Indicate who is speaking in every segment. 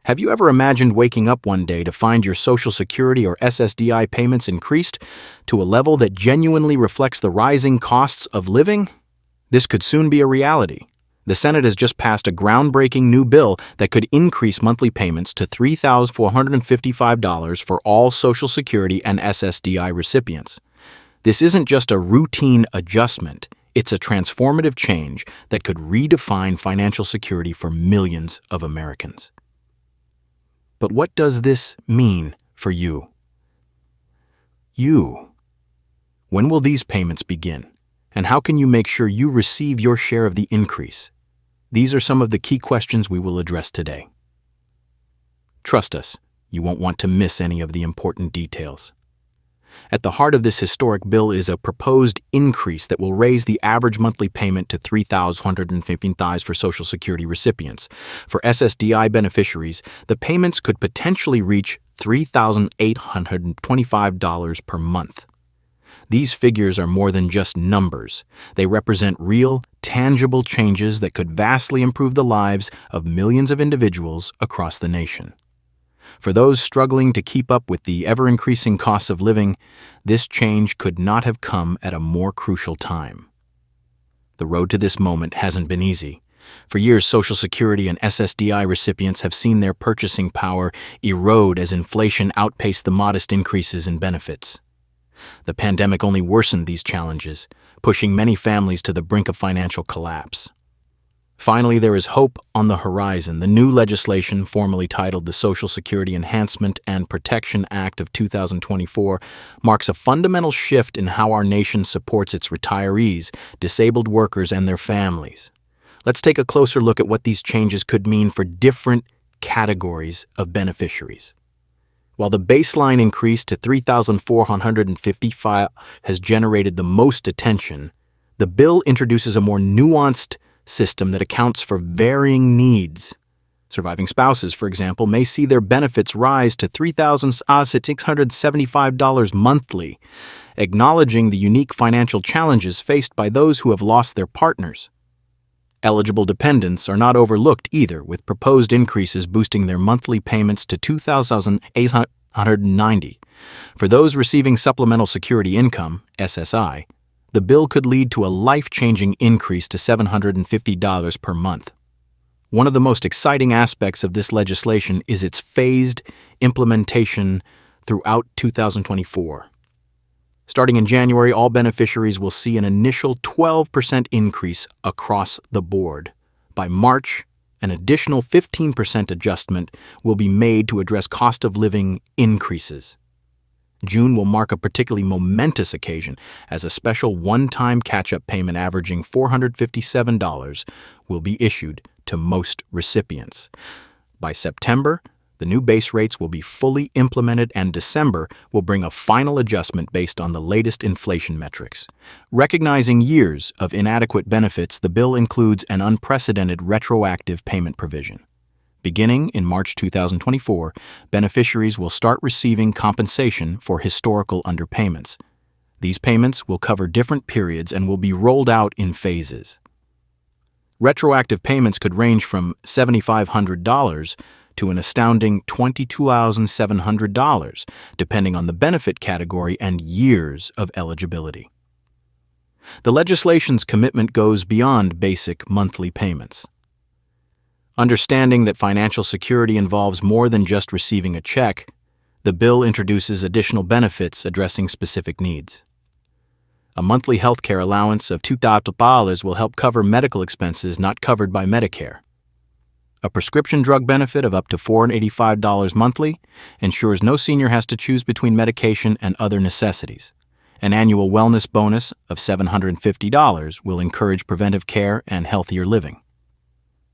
Speaker 1: Have you ever imagined waking up one day to find your Social Security or SSDI payments increased to a level that genuinely reflects the rising costs of living? This could soon be a reality. The Senate has just passed a groundbreaking new bill that could increase monthly payments to $3,455 for all Social Security and SSDI recipients. This isn't just a routine adjustment, it's a transformative change that could redefine financial security for millions of Americans. But what does this mean for you? When will these payments begin? And how can you make sure you receive your share of the increase? These are some of the key questions we will address today. Trust us, you won't want to miss any of the important details. At the heart of this historic bill is a proposed increase that will raise the average monthly payment to $3,115 for Social Security recipients. For SSDI beneficiaries, the payments could potentially reach $3,825 per month. These figures are more than just numbers. They represent real, tangible changes that could vastly improve the lives of millions of individuals across the nation. For those struggling to keep up with the ever-increasing costs of living, this change could not have come at a more crucial time. The road to this moment hasn't been easy. For years, Social Security and SSDI recipients have seen their purchasing power erode as inflation outpaced the modest increases in benefits. The pandemic only worsened these challenges, pushing many families to the brink of financial collapse. Finally, there is hope on the horizon. The new legislation, formally titled the Social Security Enhancement and Protection Act of 2024, marks a fundamental shift in how our nation supports its retirees, disabled workers, and their families. Let's take a closer look at what these changes could mean for different categories of beneficiaries. While the baseline increase to $3,455 has generated the most attention, the bill introduces a more nuanced system that accounts for varying needs. Surviving spouses, for example, may see their benefits rise to $3,675 monthly, acknowledging the unique financial challenges faced by those who have lost their partners. Eligible dependents are not overlooked either, with proposed increases boosting their monthly payments to $2,890. For those receiving supplemental security income, SSI, the bill could lead to a life-changing increase to $750 per month. One of the most exciting aspects of this legislation is its phased implementation throughout 2024. Starting in January, all beneficiaries will see an initial 12% increase across the board. By March, an additional 15% adjustment will be made to address cost of living increases. June will mark a particularly momentous occasion, as a special one-time catch-up payment averaging $457 will be issued to most recipients. By September, the new base rates will be fully implemented, and December will bring a final adjustment based on the latest inflation metrics. Recognizing years of inadequate benefits, the bill includes an unprecedented retroactive payment provision. Beginning in March 2024, beneficiaries will start receiving compensation for historical underpayments. These payments will cover different periods and will be rolled out in phases. Retroactive payments could range from $7,500 to an astounding $22,700, depending on the benefit category and years of eligibility. The legislation's commitment goes beyond basic monthly payments. Understanding that financial security involves more than just receiving a check, the bill introduces additional benefits addressing specific needs. A monthly health care allowance of $2,000 will help cover medical expenses not covered by Medicare. A prescription drug benefit of up to $485 monthly ensures no senior has to choose between medication and other necessities. An annual wellness bonus of $750 will encourage preventive care and healthier living.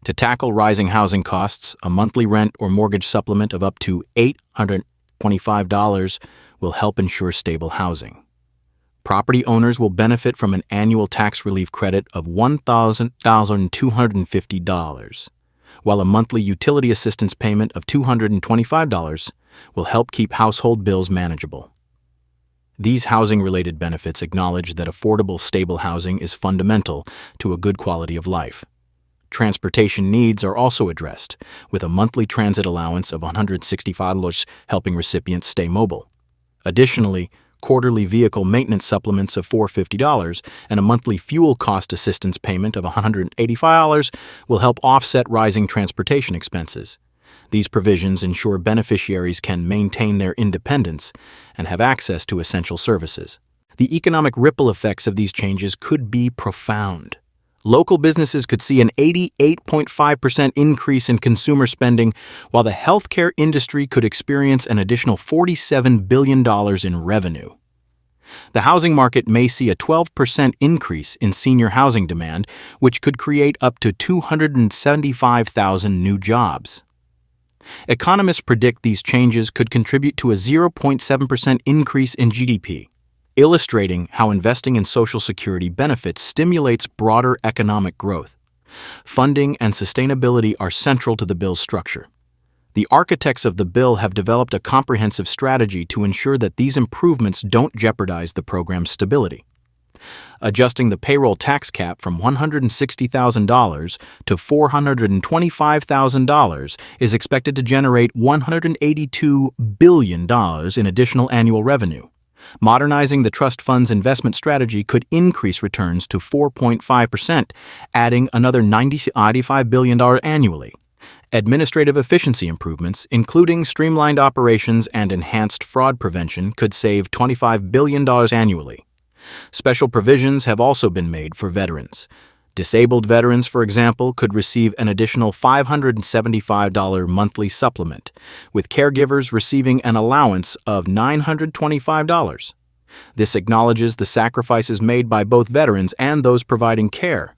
Speaker 1: To tackle rising housing costs, a monthly rent or mortgage supplement of up to $825 will help ensure stable housing. Property owners will benefit from an annual tax relief credit of $1,250, while a monthly utility assistance payment of $225 will help keep household bills manageable. These housing-related benefits acknowledge that affordable, stable housing is fundamental to a good quality of life. Transportation needs are also addressed, with a monthly transit allowance of $165 helping recipients stay mobile. Additionally, quarterly vehicle maintenance supplements of $450 and a monthly fuel cost assistance payment of $185 will help offset rising transportation expenses. These provisions ensure beneficiaries can maintain their independence and have access to essential services. The economic ripple effects of these changes could be profound. Local businesses could see an 88.5% increase in consumer spending, while the healthcare industry could experience an additional $47 billion in revenue. The housing market may see a 12% increase in senior housing demand, which could create up to 275,000 new jobs. Economists predict these changes could contribute to a 0.7% increase in GDP, illustrating how investing in Social Security benefits stimulates broader economic growth. Funding and sustainability are central to the bill's structure. The architects of the bill have developed a comprehensive strategy to ensure that these improvements don't jeopardize the program's stability. Adjusting the payroll tax cap from $160,000 to $425,000 is expected to generate $182 billion in additional annual revenue. Modernizing the trust fund's investment strategy could increase returns to 4.5%, adding another $95 billion annually. Administrative efficiency improvements, including streamlined operations and enhanced fraud prevention, could save $25 billion annually. Special provisions have also been made for veterans. Disabled veterans, for example, could receive an additional $575 monthly supplement, with caregivers receiving an allowance of $925. This acknowledges the sacrifices made by both veterans and those providing care.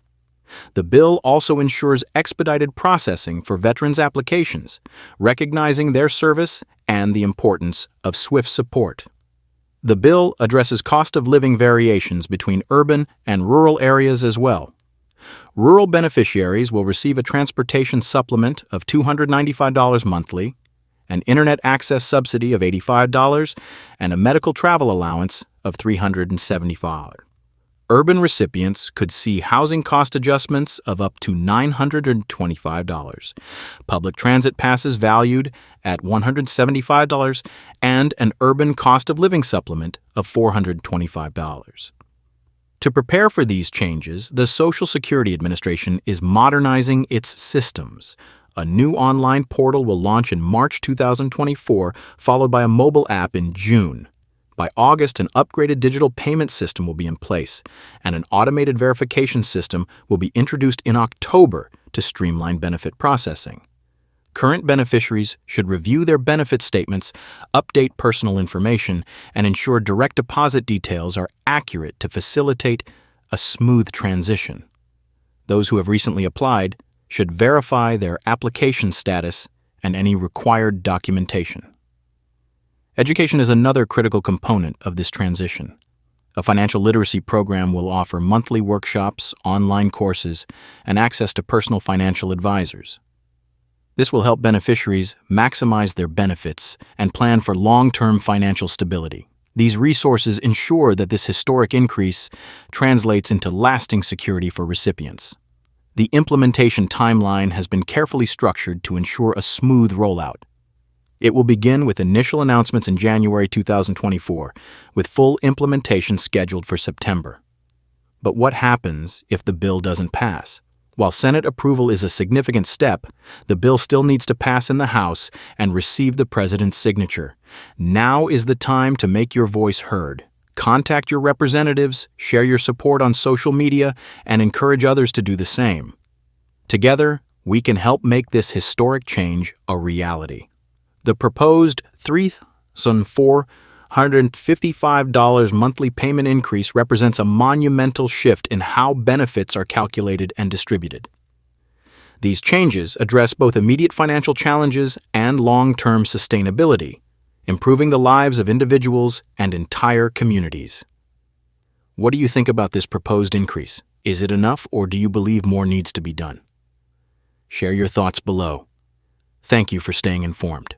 Speaker 1: The bill also ensures expedited processing for veterans' applications, recognizing their service and the importance of swift support. The bill addresses cost of living variations between urban and rural areas as well. Rural beneficiaries will receive a transportation supplement of $295 monthly, an internet access subsidy of $85, and a medical travel allowance of $375. Urban recipients could see housing cost adjustments of up to $925, public transit passes valued at $175, and an urban cost of living supplement of $425. To prepare for these changes, the Social Security Administration is modernizing its systems. A new online portal will launch in March 2024, followed by a mobile app in June. By August, an upgraded digital payment system will be in place, and an automated verification system will be introduced in October to streamline benefit processing. Current beneficiaries should review their benefit statements, update personal information, and ensure direct deposit details are accurate to facilitate a smooth transition. Those who have recently applied should verify their application status and any required documentation. Education is another critical component of this transition. A financial literacy program will offer monthly workshops, online courses, and access to personal financial advisors. This will help beneficiaries maximize their benefits and plan for long-term financial stability. These resources ensure that this historic increase translates into lasting security for recipients. The implementation timeline has been carefully structured to ensure a smooth rollout. It will begin with initial announcements in January 2024, with full implementation scheduled for September. But what happens if the bill doesn't pass? While Senate approval is a significant step, the bill still needs to pass in the House and receive the President's signature. Now is the time to make your voice heard. Contact your representatives, share your support on social media, and encourage others to do the same. Together, we can help make this historic change a reality. The proposed $3,455 monthly payment increase represents a monumental shift in how benefits are calculated and distributed. These changes address both immediate financial challenges and long-term sustainability, improving the lives of individuals and entire communities. What do you think about this proposed increase? Is it enough, or do you believe more needs to be done? Share your thoughts below. Thank you for staying informed.